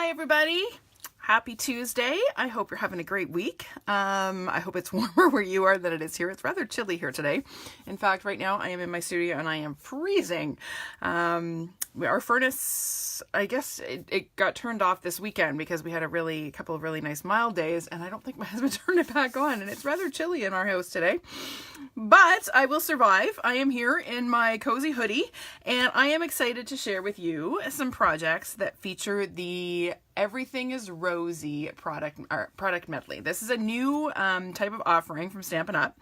Hi everybody, happy Tuesday. I hope you're having a great week. I hope it's warmer where you are than it is here. It's rather chilly here today. In fact, right now I am in my studio and I am freezing. Our furnace, I guess it got turned off this weekend because we had a couple of really nice mild days, and I don't think my husband turned it back on, and it's rather chilly in our house today. But I will survive. I am here in my cozy hoodie, and I am excited to share with you some projects that feature the Everything is Rosy product medley. This is a new type of offering from Stampin Up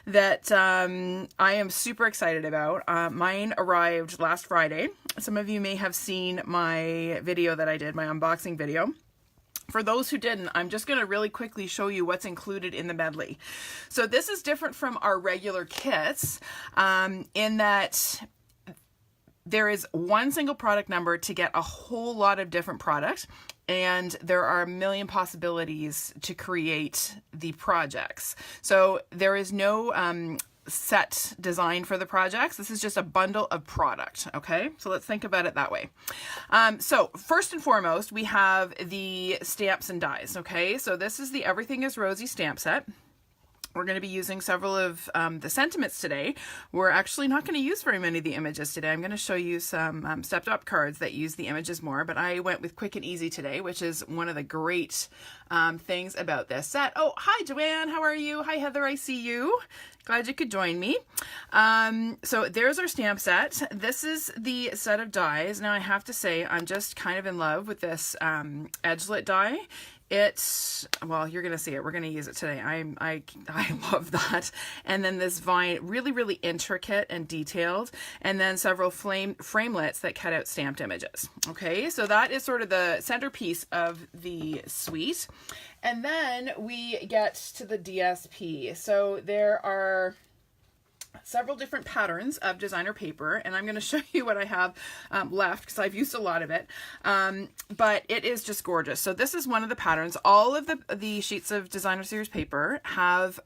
that I am super excited about. Mine arrived last Friday. Some of you may have seen my video that I did, my unboxing video. For those who didn't, I'm just going to really quickly show you what's included in the medley. So this is different from our regular kits in that there is one single product number to get a whole lot of different products, and there are a million possibilities to create the projects. So there is no set design for the projects. This is just a bundle of product. Okay, so let's think about it that way. So first and foremost, we have the stamps and dies. Okay, so this is the Everything is Rosy stamp set. We're going to be using several of the sentiments today. We're actually not going to use very many of the images today. I'm going to show you some stepped up cards that use the images more, but I went with Quick and Easy today, which is one of the great things about this set. Oh, hi Joanne, how are you? Hi Heather, I see you. Glad you could join me. So there's our stamp set. This is the set of dies. Now I have to say I'm just kind of in love with this edgelit die. It's, well, you're going to see it. We're going to use it today. I love that. And then this vine, really, really intricate and detailed. And then several framelits that cut out stamped images. Okay, so that is sort of the centerpiece of the suite. And then we get to the DSP. So there are several different patterns of designer paper, and I'm going to show you what I have left because I've used a lot of it, but it is just gorgeous. So this is one of the patterns. All of the sheets of designer series paper have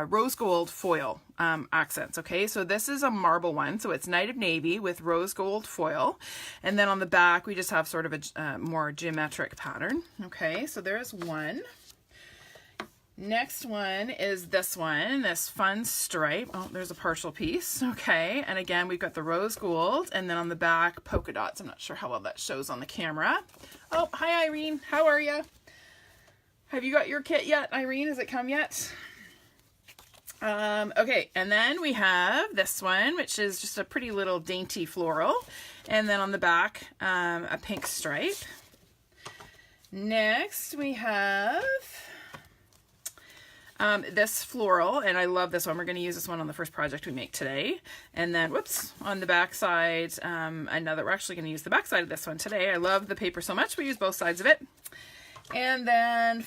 rose gold foil accents. Okay, so this is a marble one, so it's Night of Navy with rose gold foil, and then on the back we just have sort of a more geometric pattern. Okay, so there's one. Next one is this one, this fun stripe. Oh, there's a partial piece. Okay, and again, we've got the rose gold, and then on the back, polka dots. I'm not sure how well that shows on the camera. Oh, hi Irene, how are you? Have you got your kit yet, Irene? Has it come yet? Okay, and then we have this one, which is just a pretty little dainty floral, and then on the back, a pink stripe. Next, we have this floral, and I love this one. We're going to use this one on the first project we make today. And then, whoops, on the back side, we're actually going to use the back side of this one today. I love the paper so much, we use both sides of it. And then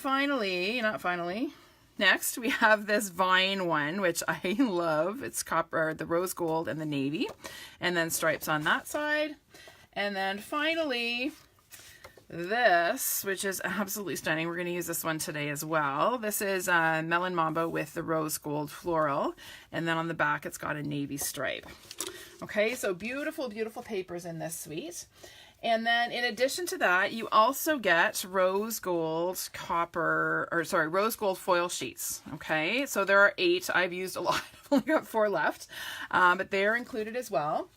next we have this vine one, which I love. It's copper, the rose gold and the navy, and then stripes on that side. And then finally, this, which is absolutely stunning. We're going to use this one today as well. This is Melon Mambo with the rose gold floral, and then on the back it's got a navy stripe. Okay, so beautiful, beautiful papers in this suite. And then in addition to that, you also get rose gold foil sheets. Okay, so there are 8. I've used a lot. I've only got 4 left, but they are included as well.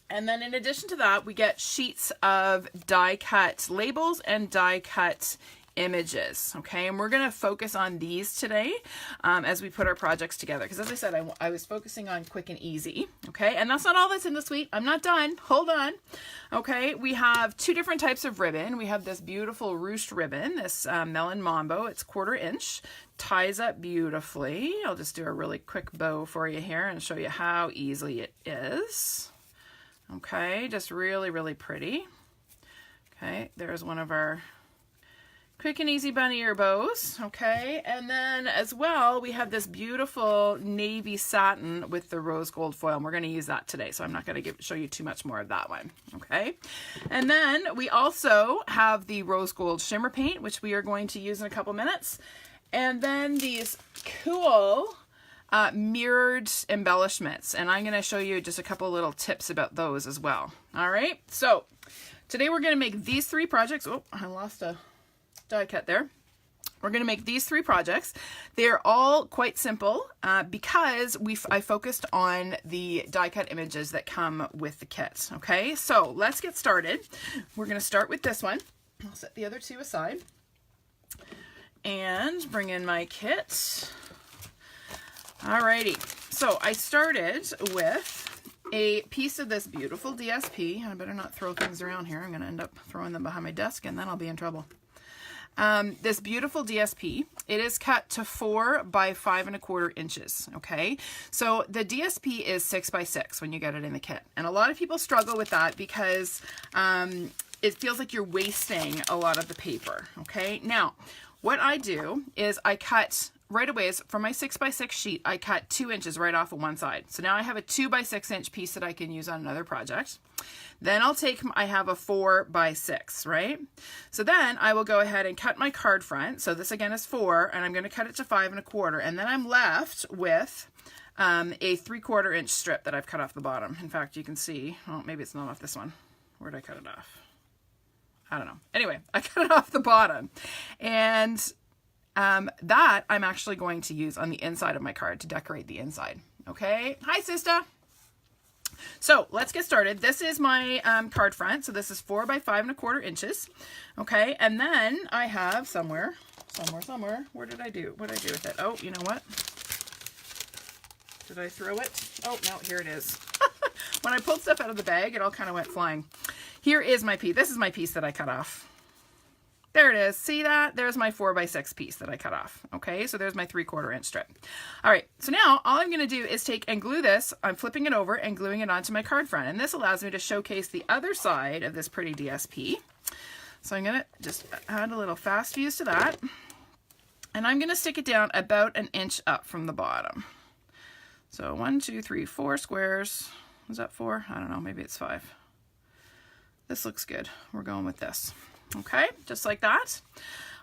And then in addition to that, we get sheets of die cut labels and die cut images. Okay, and we're going to focus on these today as we put our projects together, because as I said, I was focusing on Quick and Easy. Okay, and that's not all that's in the suite. I'm not done. Hold on. Okay, we have 2 different types of ribbon. We have this beautiful ruched ribbon, this Melon Mambo. It's 1/4 inch, ties up beautifully. I'll just do a really quick bow for you here and show you how easily it is. Okay, just really, really pretty. Okay, there's one of our Quick and Easy bunny ear bows. Okay, and then as well, we have this beautiful navy satin with the rose gold foil. And we're going to use that today, so I'm not going to show you too much more of that one. Okay, and then we also have the rose gold shimmer paint, which we are going to use in a couple minutes. And then these cool mirrored embellishments, and I'm going to show you just a couple little tips about those as well. All right, so Today we're going to make these 3 projects. Oh, I lost a die cut there. We're going to make these 3 projects. They're all quite simple because I focused on the die cut images that come with the kit. Okay, so let's get started. We're going to start with this one. I'll set the other 2 aside and bring in my kit. Alrighty, so I started with a piece of this beautiful DSP. I better not throw things around here. I'm going to end up throwing them behind my desk and then I'll be in trouble. This beautiful DSP, it is cut to 4 by 5 1/4 inches. Okay, so the DSP is 6 by 6 when you get it in the kit, and a lot of people struggle with that because it feels like you're wasting a lot of the paper. Okay, now what I do is I cut right away is from my 6 by 6 sheet, I cut 2 inches right off of one side. So now I have a 2 by 6 inch piece that I can use on another project. Then I have a 4 by 6, right? So then I will go ahead and cut my card front. So this again is 4, and I'm going to cut it to 5 1/4. And then I'm left with a 3/4 inch strip that I've cut off the bottom. In fact, you can see, oh, maybe it's not off this one. Where did I cut it off? I don't know. Anyway, I cut it off the bottom. And that I'm actually going to use on the inside of my card to decorate the inside. Okay. Hi, sister. So let's get started. This is my card front. So this is 4 by 5 1/4 inches. Okay. And then I have somewhere, what did I do with it? Oh, you know what? Did I throw it? Oh, no, here it is. When I pulled stuff out of the bag, it all kind of went flying. Here is my piece. This is my piece that I cut off. There it is. See that? There's my 4 by 6 piece that I cut off. Okay, so there's my 3/4 inch strip. All right, so now all I'm going to do is take and glue this. I'm flipping it over and gluing it onto my card front, and this allows me to showcase the other side of this pretty DSP. So I'm going to just add a little fast fuse to that, and I'm going to stick it down about 1 inch up from the bottom. So 1, 2, 3, 4 squares. Is that 4? I don't know. Maybe it's 5. This looks good. We're going with this. Okay, just like that.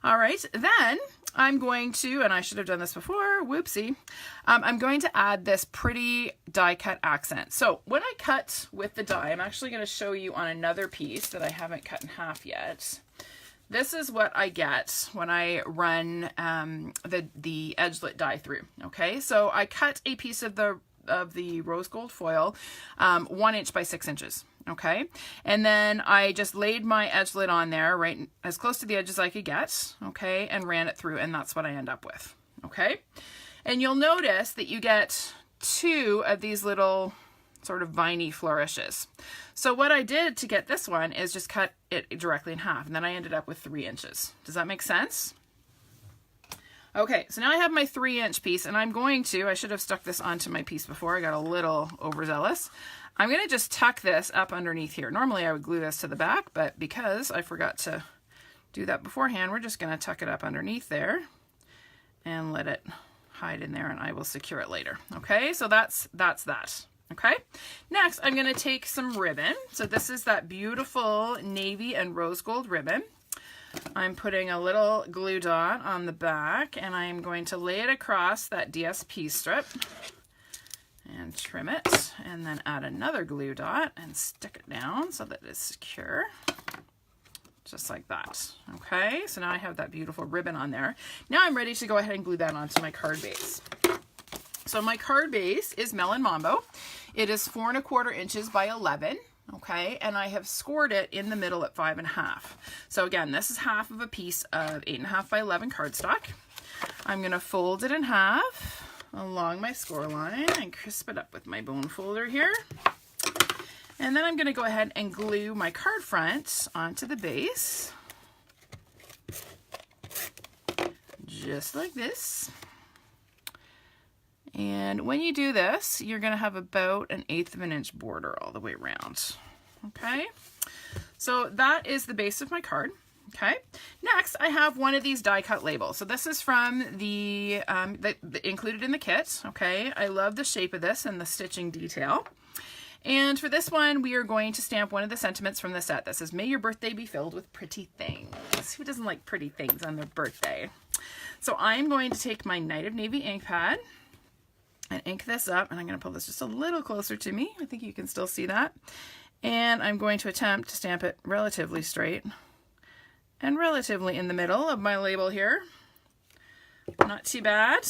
All right, then I'm going to, and I should have done this before, whoopsie, I'm going to add this pretty die cut accent. So when I cut with the die, I'm actually going to show you on another piece that I haven't cut in half yet. This is what I get when I run the edgelit die through. Okay, so I cut a piece of the rose gold foil 1 inch by 6 inches. Okay, and then I just laid my edge lid on there right as close to the edge as I could get, okay, and ran it through, and that's what I end up with. Okay, and you'll notice that you get 2 of these little sort of viney flourishes. So what I did to get this one is just cut it directly in half, and then I ended up with 3 inches. Does that make sense? Okay, so now I have my 3 inch piece, and I'm going to, I should have stuck this onto my piece before, I got a little overzealous. I'm going to just tuck this up underneath here. Normally I would glue this to the back, but because I forgot to do that beforehand, we're just going to tuck it up underneath there and let it hide in there, and I will secure it later. Okay, so that's that. Okay, next I'm going to take some ribbon. So this is that beautiful navy and rose gold ribbon. I'm putting a little glue dot on the back, and I'm going to lay it across that DSP strip and trim it, and then add another glue dot and stick it down so that it's secure, just like that. Okay, so now I have that beautiful ribbon on there. Now I'm ready to go ahead and glue that onto my card base. So my card base is Melon Mambo. It is 4 1/4 inches by 11. Okay, and I have scored it in the middle at 5 1/2. So again, this is half of a piece of 8 1/2 by 11 cardstock. I'm going to fold it in half along my score line and crisp it up with my bone folder here. And then I'm going to go ahead and glue my card front onto the base. Just like this. And when you do this, you're going to have about 1/8 of an inch border all the way around. Okay, so that is the base of my card. Okay, next I have one of these die cut labels. So this is from the included in the kit. Okay, I love the shape of this and the stitching detail. And for this one, we are going to stamp one of the sentiments from the set that says, "May your birthday be filled with pretty things." Who doesn't like pretty things on their birthday? So I am going to take my Night of Navy ink pad and ink this up, and I'm going to pull this just a little closer to me. I think you can still see that. And I'm going to attempt to stamp it relatively straight and relatively in the middle of my label here. Not too bad.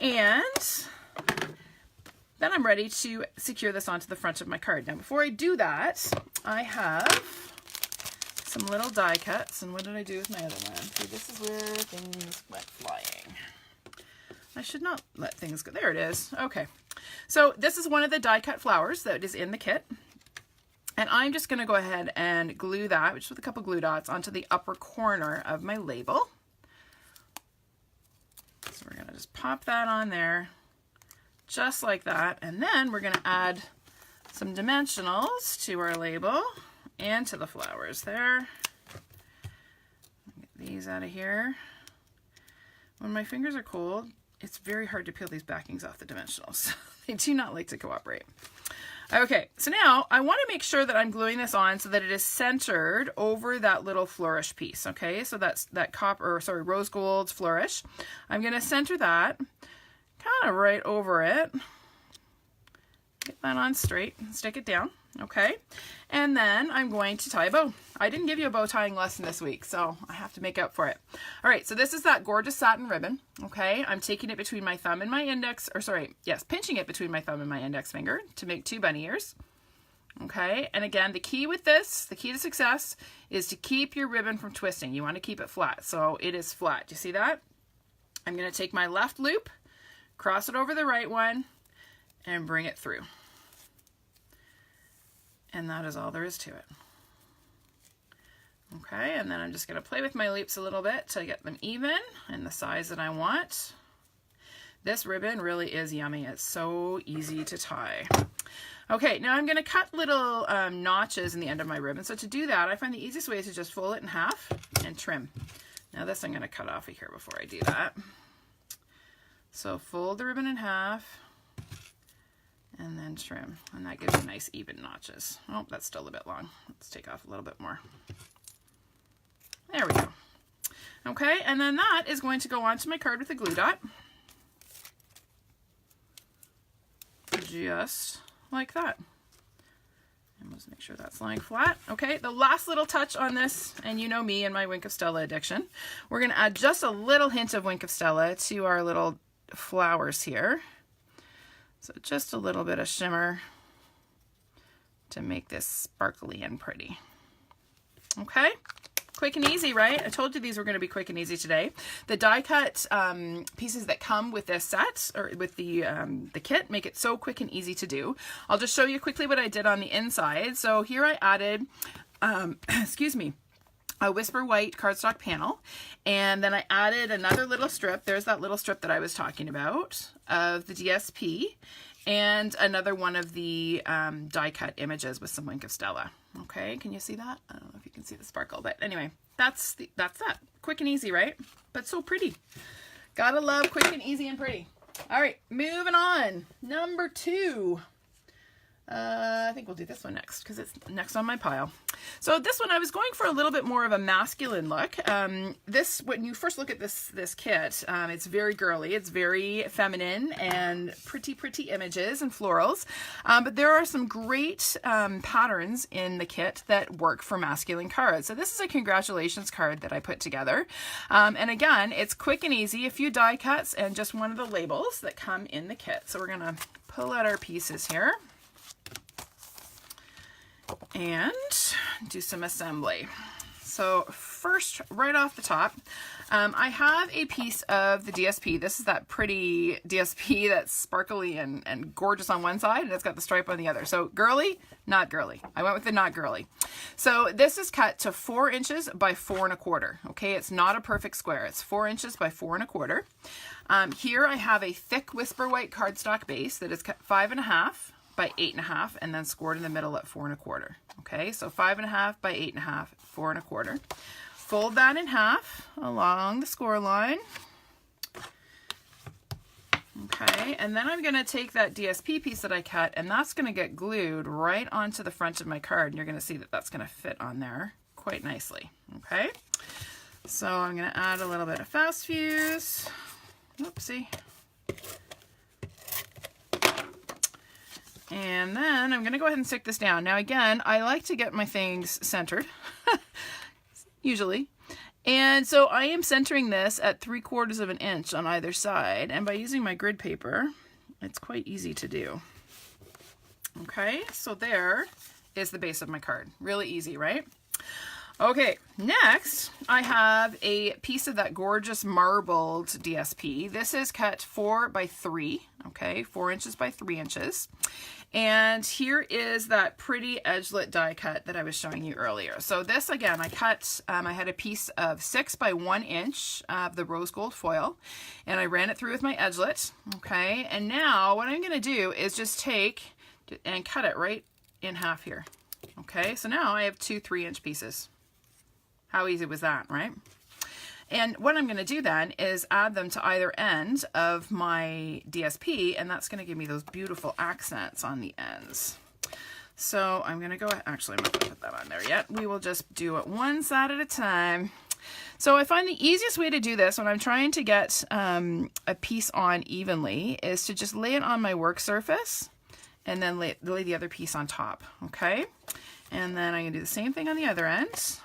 And then I'm ready to secure this onto the front of my card. Now before I do that, I have some little die cuts. And what did I do with my other one? See, this is where things went flying. I should not let things go. There it is. Okay. So this is one of the die cut flowers that is in the kit. And I'm just going to go ahead and glue that, just with a couple glue dots, onto the upper corner of my label. So we're going to just pop that on there, just like that. And then we're going to add some dimensionals to our label and to the flowers there. Get these out of here. When my fingers are cold, it's very hard to peel these backings off the dimensionals. They do not like to cooperate. Okay, so now I want to make sure that I'm gluing this on so that it is centered over that little flourish piece, okay? So that's that rose gold flourish. I'm going to center that kind of right over it. Get that on straight, stick it down, okay? And then I'm going to tie a bow. I didn't give you a bow tying lesson this week, so I have to make up for it. All right, so this is that gorgeous satin ribbon, okay? I'm taking it between my thumb and my pinching it between my thumb and my index finger to make 2 bunny ears, okay? And again, the key with this, the key to success, is to keep your ribbon from twisting. You want to keep it flat, so it is flat. Do you see that? I'm going to take my left loop, cross it over the right one, and bring it through. And that is all there is to it. Okay, and then I'm just going to play with my loops a little bit to get them even and the size that I want. This ribbon really is yummy. It's so easy to tie. Okay, now I'm going to cut little notches in the end of my ribbon. So to do that, I find the easiest way is to just fold it in half and trim. Now this I'm going to cut off of here before I do that. So fold the ribbon in half and then trim, and that gives you nice even notches. Oh, that's still a bit long. Let's take off a little bit more. There we go. Okay, and then that is going to go onto my card with a glue dot. Just like that. And let's make sure that's lying flat. Okay, the last little touch on this, and you know me and my Wink of Stella addiction, we're going to add just a little hint of Wink of Stella to our little flowers here. So just a little bit of shimmer to make this sparkly and pretty. Okay, quick and easy, right? I told you these were going to be quick and easy today. The die cut pieces that come with this set, or with the kit, make it so quick and easy to do. I'll just show you quickly what I did on the inside. So here I added, excuse me, a Whisper White cardstock panel, and then I added another little strip. There's that little strip that I was talking about of the DSP, and another one of the die cut images with some Wink of Stella. Okay, can you see that? I don't know if you can see the sparkle, but anyway, that's that. Quick and easy, right? But so pretty. Gotta love quick and easy and pretty. All right, moving on. Number 2. I think we'll do this one next because it's next on my pile. So this one, I was going for a little bit more of a masculine look. When you first look at this kit, it's very girly, it's very feminine and pretty images and florals. But there are some great patterns in the kit that work for masculine cards. So this is a congratulations card that I put together. And again, it's quick and easy, a few die cuts and just one of the labels that come in the kit. So we're gonna pull out our pieces here and do some assembly. So first, right off the top, I have a piece of the DSP. This is that pretty DSP that's sparkly and gorgeous on one side, and it's got the stripe on the other. So girly, not girly. I went with the not girly. So this is cut to 4 inches by 4 1/4. Okay, it's not a perfect square. It's 4 inches by 4 1/4. Here I have a thick Whisper White cardstock base that is cut 5 1/2 by 8 1/2 and then scored in the middle at 4 1/4. Okay, so 5 1/2 by 8 1/2, 4 1/4. Fold that in half along the score line. Okay, and then I'm going to take that DSP piece that I cut, and that's going to get glued right onto the front of my card, and you're going to see that that's going to fit on there quite nicely. Okay, so I'm going to add a little bit of fast fuse. Oopsie. And then I'm going to go ahead and stick this down. Now again, I like to get my things centered, usually. And so I am centering this at 3/4 of an inch on either side. And by using my grid paper, it's quite easy to do. Okay, so there is the base of my card. Really easy, right? Okay, next I have a piece of that gorgeous marbled DSP. This is cut 4 by 3, okay, 4 inches by 3 inches. And here is that pretty edgelet die cut that I was showing you earlier. So this, again, I cut, I had a piece of 6 by 1 inch of the rose gold foil, and I ran it through with my edgelet, okay? And now what I'm gonna do is just take and cut it right in half here, okay? So now I have 2 3-inch pieces. How easy was that, right? And what I'm going to do then is add them to either end of my DSP, and that's going to give me those beautiful accents on the ends. So I'm going to go, actually I'm not going to put that on there yet. We will just do it one side at a time. So I find the easiest way to do this when I'm trying to get a piece on evenly is to just lay it on my work surface and then lay the other piece on top, okay? And then I'm going to do the same thing on the other end.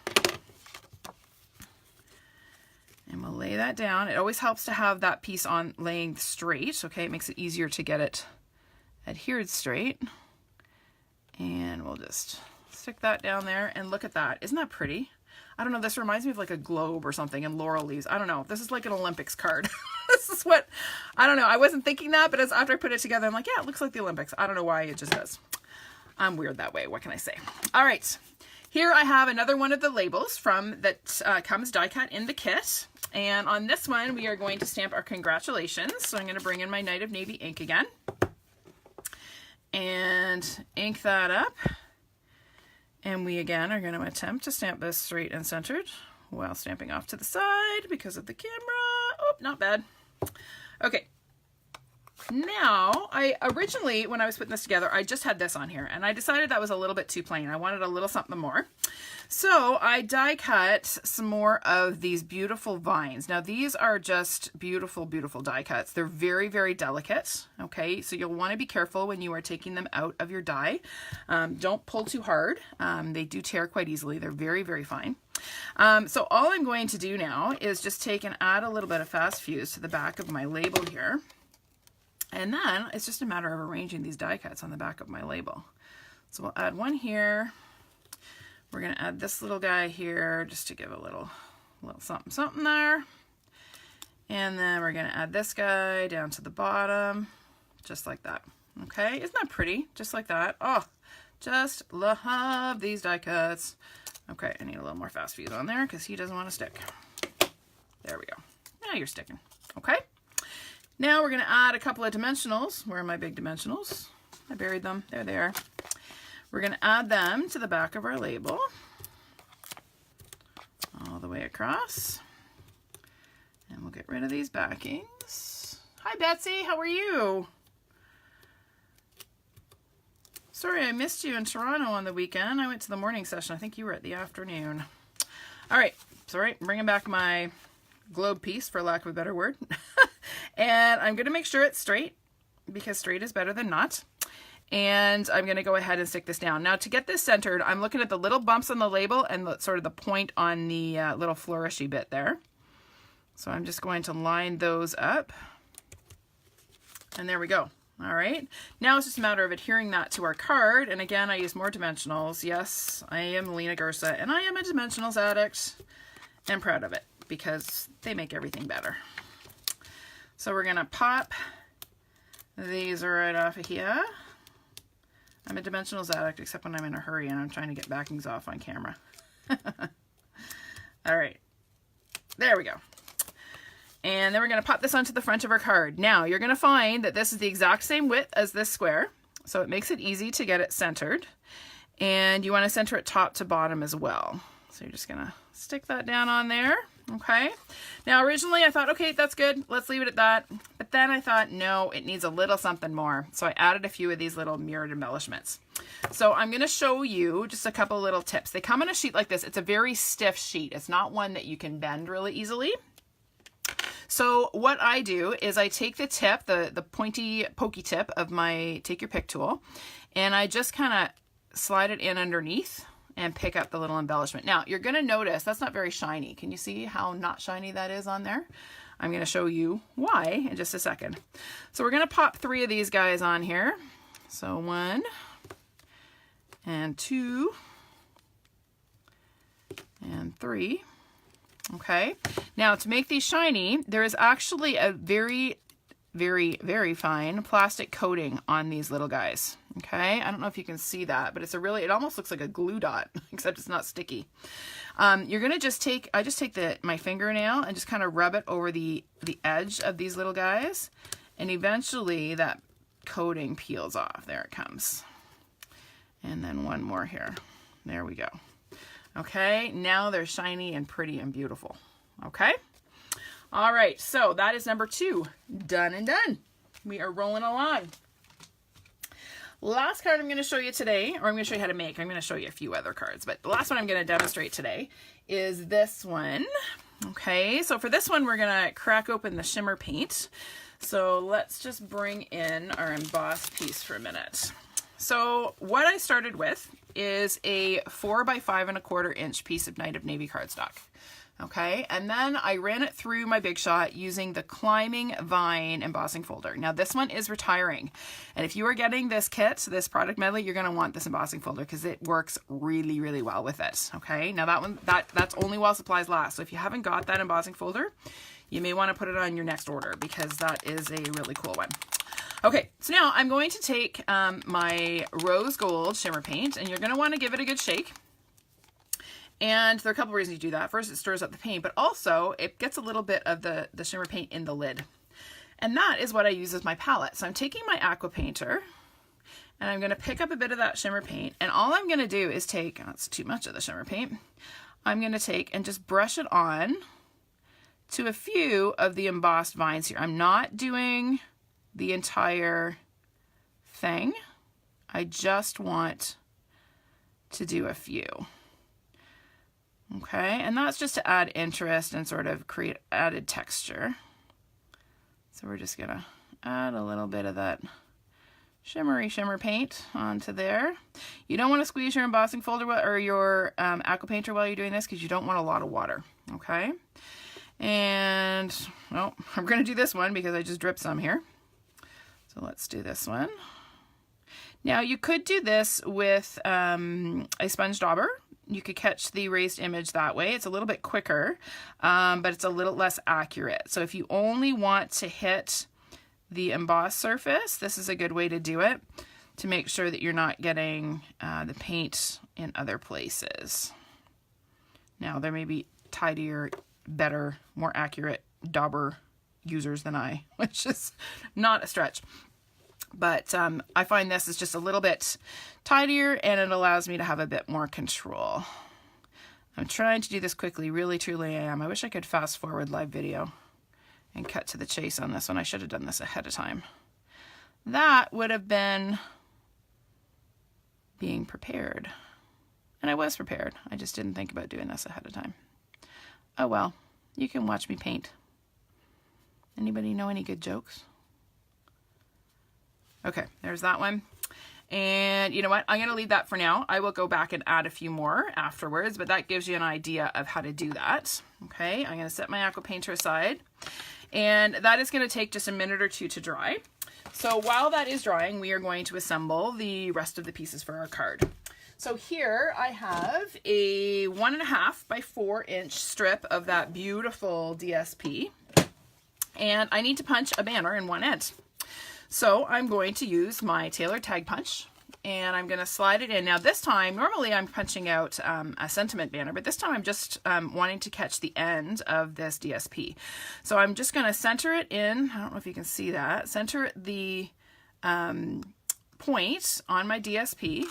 And we'll lay that down. It always helps to have that piece on laying straight, okay? It makes it easier to get it adhered straight. And we'll just stick that down there, and look at that. Isn't that pretty? I don't know, this reminds me of like a globe or something and laurel leaves. I don't know. This is like an Olympics card. This is what, I don't know. I wasn't thinking that, but as after I put it together, I'm like, yeah, it looks like the Olympics. I don't know why, it just does. I'm weird that way. What can I say? All right. Here I have another one of the labels from that comes die cut in the kit. And on this one, we are going to stamp our congratulations. So I'm going to bring in my Night of Navy ink again and ink that up. And we again are going to attempt to stamp this straight and centered while stamping off to the side because of the camera. Oh, not bad. Okay. Now, I originally, when I was putting this together, I just had this on here, and I decided that was a little bit too plain. I wanted a little something more. So I die cut some more of these beautiful vines. Now, these are just beautiful, beautiful die cuts. They're very, very delicate, okay? So you'll want to be careful when you are taking them out of your die. Don't pull too hard. They do tear quite easily. They're very, very fine. So all I'm going to do now is just take and add a little bit of fast fuse to the back of my label here. And then it's just a matter of arranging these die cuts on the back of my label. So we'll add one here. We're going to add this little guy here just to give a little something, something there. And then we're going to add this guy down to the bottom, just like that. Okay, isn't that pretty? Just like that. Oh, just love these die cuts. Okay, I need a little more fast fuse on there because he doesn't want to stick. There we go. Now you're sticking. Okay. Now we're going to add a couple of dimensionals. Where are my big dimensionals? I buried them. There they are. We're going to add them to the back of our label. All the way across. And we'll get rid of these backings. Hi, Betsy. How are you? Sorry, I missed you in Toronto on the weekend. I went to the morning session. I think you were at the afternoon. All right. Sorry, I'm bringing back my globe piece, for lack of a better word. And I'm going to make sure it's straight because straight is better than not. And I'm going to go ahead and stick this down. Now to get this centered, I'm looking at the little bumps on the label and sort of the point on the little flourishy bit there. So I'm just going to line those up. And there we go. All right. Now it's just a matter of adhering that to our card. And again, I use more dimensionals. Yes, I am Lena Gersa and I am a dimensionals addict and proud of it because they make everything better. So we're going to pop these right off of here. I'm a dimensionals addict, except when I'm in a hurry and I'm trying to get backings off on camera. All right, there we go. And then we're going to pop this onto the front of our card. Now you're going to find that this is the exact same width as this square, so it makes it easy to get it centered. And you want to center it top to bottom as well. So you're just going to stick that down on there. Okay. Now originally I thought, okay, that's good. Let's leave it at that. But then I thought, no, it needs a little something more. So I added a few of these little mirrored embellishments. So I'm going to show you just a couple little tips. They come in a sheet like this. It's a very stiff sheet. It's not one that you can bend really easily. So what I do is I take the tip, the pointy, pokey tip of my Take Your Pick tool, and I just kind of slide it in underneath and pick up the little embellishment. Now, you're going to notice that's not very shiny. Can you see how not shiny that is on there? I'm going to show you why in just a second. So we're going to pop 3 of these guys on here. So 1 and 2 and 3. Okay. Now to make these shiny, there is actually a very, very, very fine plastic coating on these little guys. Okay. I don't know if you can see that, but it almost looks like a glue dot, except it's not sticky. You're going to just take, I just take my fingernail and just kind of rub it over the edge of these little guys. And eventually that coating peels off. There it comes. And then one more here. There we go. Okay. Now they're shiny and pretty and beautiful. Okay. All right. So that is number 2. Done and done. We are rolling along. Last card I'm going to show you today, or I'm going to show you how to make. I'm going to show you a few other cards, but the last one I'm going to demonstrate today is this one. Okay, so for this one, we're going to crack open the shimmer paint. So let's just bring in our embossed piece for a minute. So what I started with is a 4 by 5 1/4 inch piece of Night of Navy cardstock. Okay, and then I ran it through my Big Shot using the Climbing Vine embossing folder. Now this one is retiring, and if you are getting this kit, this product medley, you're going to want this embossing folder because it works really, really well with it. Okay, now that's only while supplies last. So if you haven't got that embossing folder, you may want to put it on your next order because that is a really cool one. Okay, so now I'm going to take my rose gold shimmer paint, and you're going to want to give it a good shake. And there are a couple reasons you do that. First, it stirs up the paint, but also it gets a little bit of the shimmer paint in the lid. And that is what I use as my palette. So I'm taking my aqua painter and I'm going to pick up a bit of that shimmer paint. And all I'm going to do is take, oh, that's too much of the shimmer paint. I'm going to take and just brush it on to a few of the embossed vines here. I'm not doing the entire thing. I just want to do a few. Okay, and that's just to add interest and sort of create added texture. So we're just gonna add a little bit of that shimmery shimmer paint onto there. You don't want to squeeze your embossing folder or your aqua painter while you're doing this because you don't want a lot of water. Okay, and well, I'm gonna do this one because I just dripped some here. So let's do this one. Now you could do this with a sponge dauber. You could catch the raised image that way. It's a little bit quicker, but it's a little less accurate. So if you only want to hit the embossed surface, this is a good way to do it to make sure that you're not getting the paint in other places. Now there may be tidier, better, more accurate dauber users than I, which is not a stretch. But I find this is just a little bit tidier and it allows me to have a bit more control. I'm trying to do this quickly, really truly I am. I wish I could fast forward live video and cut to the chase on this one. I should have done this ahead of time. That would have been being prepared. And I was prepared. I just didn't think about doing this ahead of time. Oh well, you can watch me paint. Anybody know any good jokes? Okay, there's that one. And you know what? I'm going to leave that for now. I will go back and add a few more afterwards, but that gives you an idea of how to do that. Okay, I'm going to set my aqua painter aside. And that is going to take just a minute or two to dry. So while that is drying, we are going to assemble the rest of the pieces for our card. So here I have a 1.5 by 4 inch strip of that beautiful DSP. And I need to punch a banner in one end. So I'm going to use my Taylor Tag Punch and I'm going to slide it in. Now this time, normally I'm punching out a sentiment banner, but this time I'm just wanting to catch the end of this DSP. So I'm just going to center it in. I don't know if you can see that. Center the point on my DSP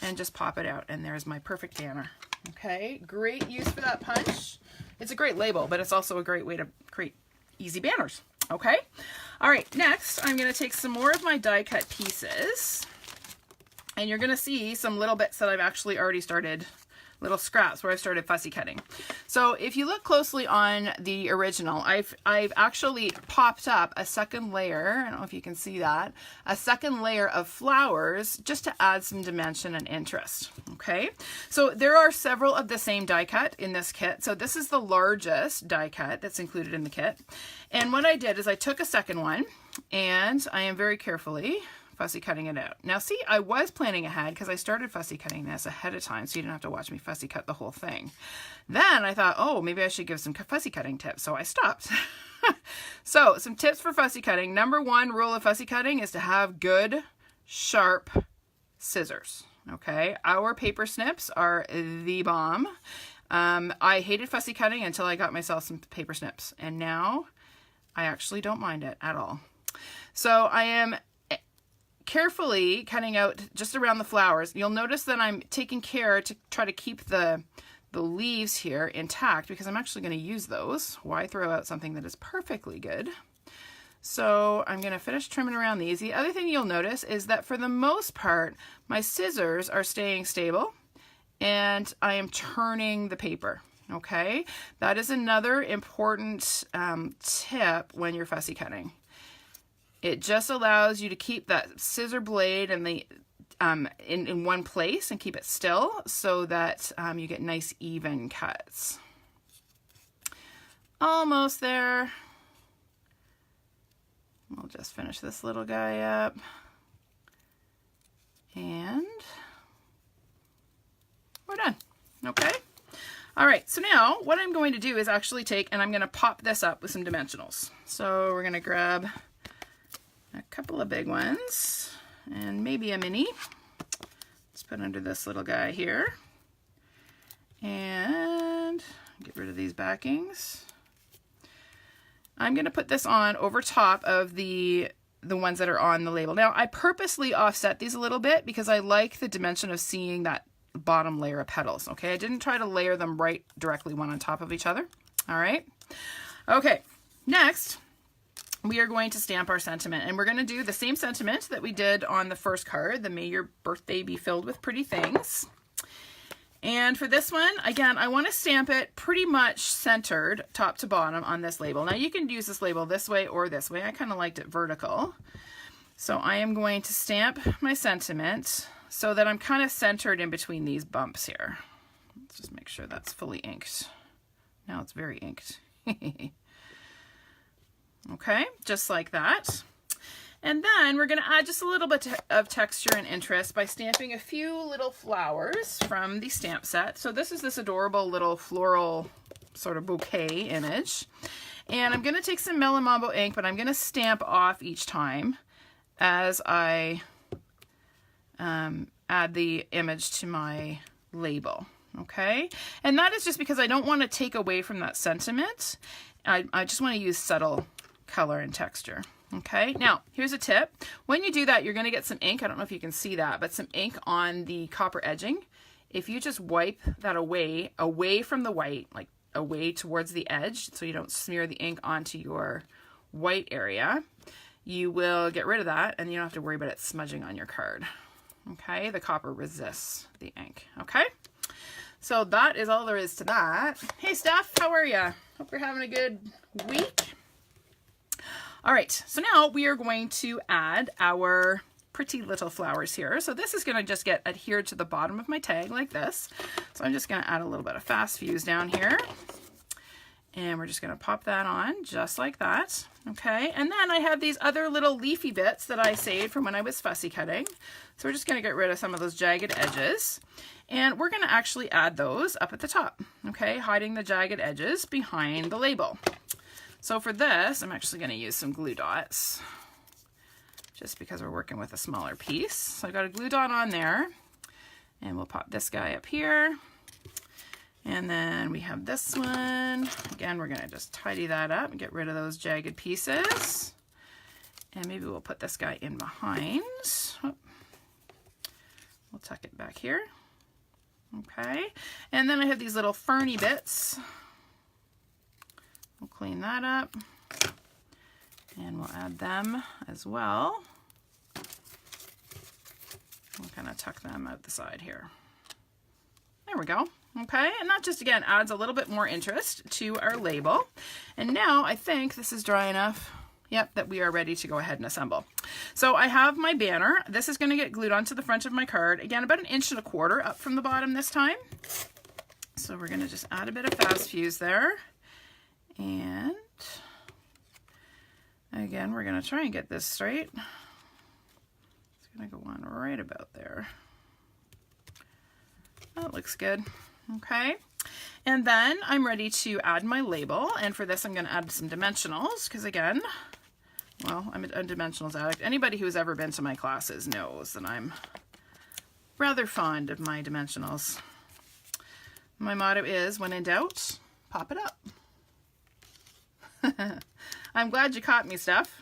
and just pop it out. And there's my perfect banner. Okay, great use for that punch. It's a great label, but it's also a great way to create easy banners. Okay. All right. Next, I'm going to take some more of my die cut pieces and you're going to see some little bits that I've actually already started little scraps where I started fussy cutting. So if you look closely on the original, I've actually popped up a second layer, I don't know if you can see that, a second layer of flowers just to add some dimension and interest. Okay, so there are several of the same die cut in this kit. So this is the largest die cut that's included in the kit. And what I did is I took a second one and I am very carefully fussy cutting it out. Now see, I was planning ahead because I started fussy cutting this ahead of time so you didn't have to watch me fussy cut the whole thing. Then I thought, oh, maybe I should give some fussy cutting tips, so I stopped. So some tips for fussy cutting. Number one rule of fussy cutting is to have good, sharp scissors. Okay, our paper snips are the bomb. I hated fussy cutting until I got myself some paper snips, and now I actually don't mind it at all. So I am carefully cutting out just around the flowers. You'll notice that I'm taking care to try to keep the leaves here intact because I'm actually going to use those. Why throw out something that is perfectly good? So I'm going to finish trimming around these. The other thing you'll notice is that for the most part, my scissors are staying stable and I am turning the paper. Okay, that is another important tip when you're fussy cutting. It just allows you to keep that scissor blade and the in one place and keep it still so that you get nice even cuts. Almost there. We'll just finish this little guy up. And we're done. Okay. All right, so now what I'm going to do is actually take and I'm going to pop this up with some dimensionals. So we're going to grab a couple of big ones and maybe a mini. Let's put under this little guy here and get rid of these backings. I'm going to put this on over top of the ones that are on the label. Now I purposely offset these a little bit because I like the dimension of seeing that bottom layer of petals. Okay, I didn't try to layer them right directly one on top of each other. All right. Okay, next we are going to stamp our sentiment, and we're going to do the same sentiment that we did on the first card, the May Your Birthday Be Filled with Pretty Things. And for this one, again, I want to stamp it pretty much centered top to bottom on this label. Now you can use this label this way or this way. I kind of liked it vertical. So I am going to stamp my sentiment so that I'm kind of centered in between these bumps here. Let's just make sure that's fully inked. Now it's very inked. Okay, just like that. And then we're going to add just a little bit of texture and interest by stamping a few little flowers from the stamp set. So this is this adorable little floral sort of bouquet image. And I'm going to take some Melon Mambo ink, but I'm going to stamp off each time as I add the image to my label. Okay, and that is just because I don't want to take away from that sentiment. I just want to use subtle color and texture. Okay, now here's a tip. When you do that, you're going to get some ink. I don't know if you can see that, but some ink on the copper edging. If you just wipe that away from the white, like away towards the edge, so you don't smear the ink onto your white area, you will get rid of that and you don't have to worry about it smudging on your card. Okay, the copper resists the ink. Okay, so that is all there is to that. Hey Steph, how are you? Hope you're having a good week. All right, so now we are going to add our pretty little flowers here. So this is going to just get adhered to the bottom of my tag like this. So I'm just going to add a little bit of fast fuse down here. And we're just going to pop that on just like that. Okay, and then I have these other little leafy bits that I saved from when I was fussy cutting. So we're just going to get rid of some of those jagged edges. And we're going to actually add those up at the top. Okay, hiding the jagged edges behind the label. So for this, I'm actually going to use some glue dots just because we're working with a smaller piece. So I've got a glue dot on there and we'll pop this guy up here. And then we have this one. Again, we're going to just tidy that up and get rid of those jagged pieces. And maybe we'll put this guy in behind. Oh. We'll tuck it back here. Okay. And then I have these little ferny bits. We'll clean that up and we'll add them as well. We'll kind of tuck them out the side here. There we go. Okay, and that just, again, adds a little bit more interest to our label. And now I think this is dry enough, yep, that we are ready to go ahead and assemble. So I have my banner. This is going to get glued onto the front of my card. Again, about 1.25 inches up from the bottom this time. So we're going to just add a bit of fast fuse there. And again, we're going to try and get this straight. It's going to go on right about there. That looks good. Okay. And then I'm ready to add my label. And for this, I'm going to add some dimensionals because, again, well, I'm a dimensionals addict. Anybody who's ever been to my classes knows that I'm rather fond of my dimensionals. My motto is, when in doubt, pop it up. I'm glad you caught me, Steph.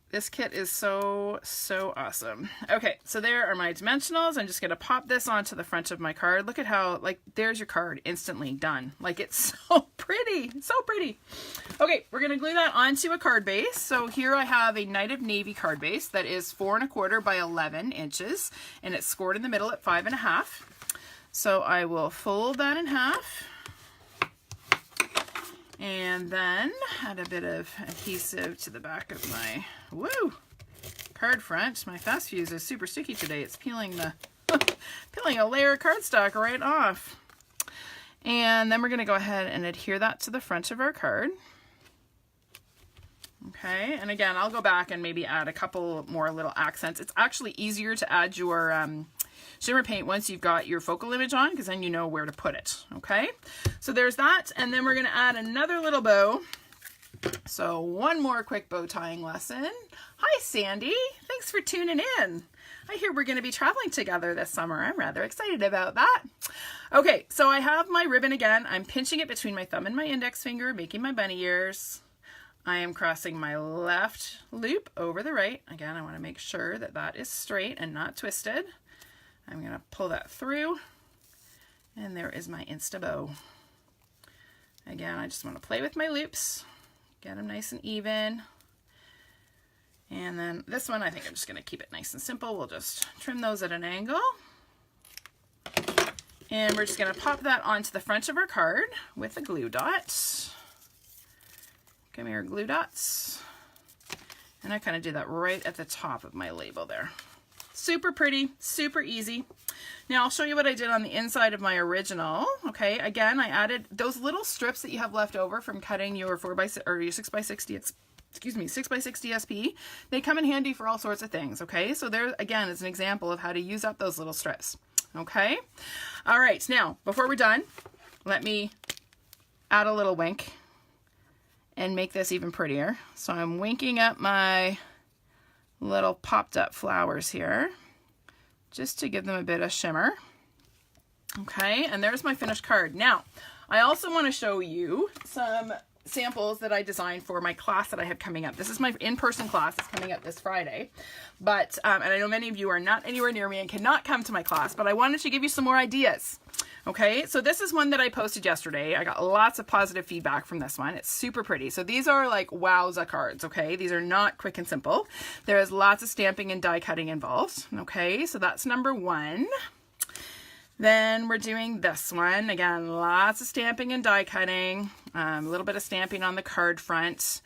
This kit is so awesome. Okay, so there are my dimensionals. I'm just going to pop this onto the front of my card. Look at how, like, there's your card instantly done. Like, it's so pretty, so pretty. Okay, we're going to glue that onto a card base. So here I have a Night of Navy card base that is 4¼ by 11 inches, and it's scored in the middle at 5½. So I will fold that in half. And then add a bit of adhesive to the back of my card front. My fast fuse is super sticky today. It's peeling peeling a layer of cardstock right off. And then we're going to go ahead and adhere that to the front of our card. Okay, and again, I'll go back and maybe add a couple more little accents. It's actually easier to add your shimmer paint once you've got your focal image on, because then you know where to put it. Okay, so there's that, and then we're going to add another little bow. So one more quick bow tying lesson. Hi Sandy, thanks for tuning in. I hear we're going to be traveling together this summer. I'm rather excited about that. Okay, so I have my ribbon again. I'm pinching it between my thumb and my index finger, making my bunny ears. I am crossing my left loop over the right. Again, I want to make sure that that is straight and not twisted. I'm going to pull that through, and there is my Insta bow. Again, I just want to play with my loops, get them nice and even. And then this one, I think I'm just going to keep it nice and simple. We'll just trim those at an angle. And we're just going to pop that onto the front of our card with a glue dot. Give me your glue dots. And I kind of do that right at the top of my label there. Super pretty, super easy. Now I'll show you what I did on the inside of my original. Okay, again, I added those little strips that you have left over from cutting your 4x or your 6x60, excuse me, 6x6 DSP. They come in handy for all sorts of things. Okay, so there again is an example of how to use up those little strips. Okay, all right. Now before we're done, let me add a little wink and make this even prettier. So I'm winking up my little popped up flowers here just to give them a bit of shimmer. Okay, and there's my finished card. Now, I also want to show you some samples that I designed for my class that I have coming up. This is my in-person class. It's coming up this Friday. But, and I know many of you are not anywhere near me and cannot come to my class, but I wanted to give you some more ideas. Okay, so this is one that I posted yesterday. I got lots of positive feedback from this one. It's super pretty. So these are like wowza cards, okay? These are not quick and simple. There is lots of stamping and die cutting involved, okay? So that's number one. Then we're doing this one. Again, lots of stamping and die cutting, a little bit of stamping on the card front.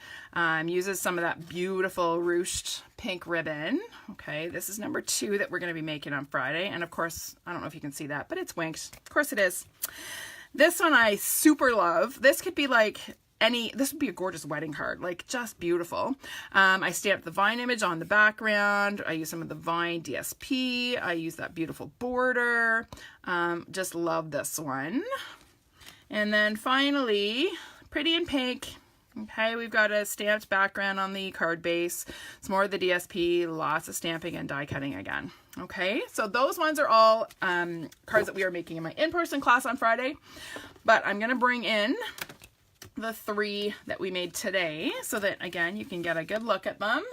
Uses some of that beautiful ruched pink ribbon. Okay, this is number two that we're going to be making on Friday. And of course, I don't know if you can see that, but it's winked. Of course it is. This one I super love. This could be like this would be a gorgeous wedding card, like just beautiful. I stamped the vine image on the background. I used some of the vine DSP. I used that beautiful border. Just love this one. And then finally, pretty in pink. Okay, we've got a stamped background on the card base. It's more of the DSP, lots of stamping and die cutting again. Okay, so those ones are all cards that we are making in my in-person class on Friday. But I'm going to bring in the three that we made today so that, again, you can get a good look at them.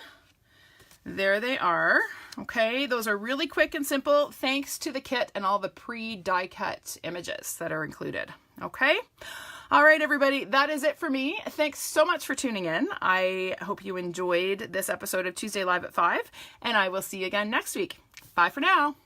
There they are. Okay, those are really quick and simple thanks to the kit and all the pre-die cut images that are included. Okay, all right, everybody, that is it for me. Thanks so much for tuning in. I hope you enjoyed this episode of Tuesday Live at 5, and I will see you again next week. Bye for now.